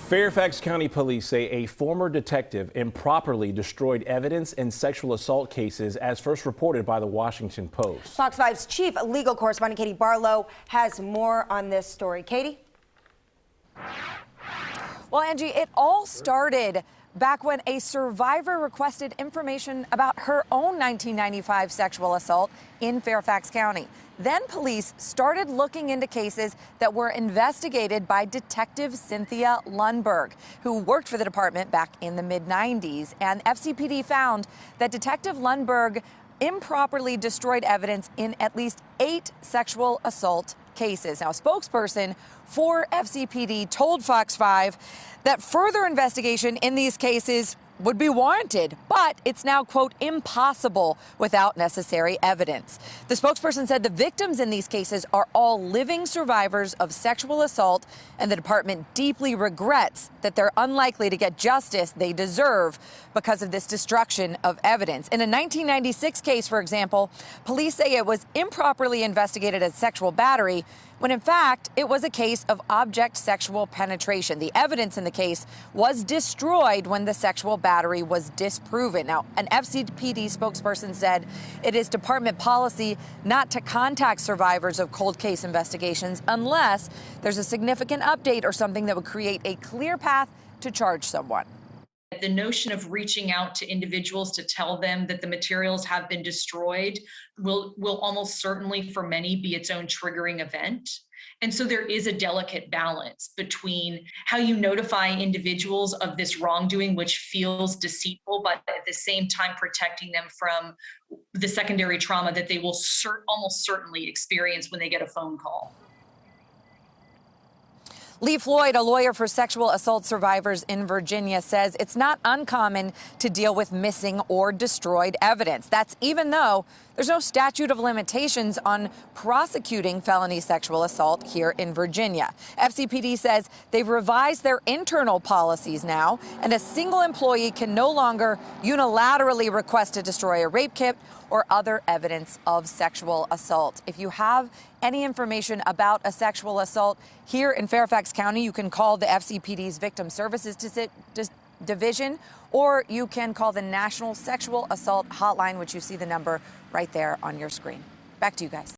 Fairfax County Police say a former detective improperly destroyed evidence in sexual assault cases, as first reported by the Washington Post. Fox 5's chief legal correspondent Katie Barlow has more on this story. Katie? Well, Angie, it all started back when a survivor requested information about her own 1995 sexual assault in Fairfax County. Then police started looking into cases that were investigated by Detective Cynthia Lundberg, who worked for the department back in the mid-90s. And FCPD found that Detective Lundberg improperly destroyed evidence in at least 8 sexual assault cases. Now, a spokesperson for FCPD told Fox 5 that further investigation in these cases would be warranted, but it's now, quote, impossible without necessary evidence. The spokesperson said the victims in these cases are all living survivors of sexual assault, and the department deeply regrets that they're unlikely to get justice they deserve because of this destruction of evidence. In a 1996 case, for example, police say it was improperly investigated as sexual battery, when in fact it was a case of object sexual penetration. The evidence in the case was destroyed when the sexual battery was disproven. Now, an FCPD spokesperson said it is department policy not to contact survivors of cold case investigations unless there's a significant update or something that would create a clear path to charge someone. The notion of reaching out to individuals to tell them that the materials have been destroyed will almost certainly for many be its own triggering event. And so there is a delicate balance between how you notify individuals of this wrongdoing, which feels deceitful, but at the same time protecting them from the secondary trauma that they will almost certainly experience when they get a phone call. Lee Floyd, a lawyer for sexual assault survivors in Virginia, says it's not uncommon to deal with missing or destroyed evidence. That's even though there's no statute of limitations on prosecuting felony sexual assault here in Virginia. FCPD says they've revised their internal policies now, and a single employee can no longer unilaterally request to destroy a rape kit or other evidence of sexual assault. If you have any information about a sexual assault here in Fairfax County, you can call the FCPD's Victim Services Division, or you can call the National Sexual Assault Hotline, which you see the number right there on your screen. Back to you guys.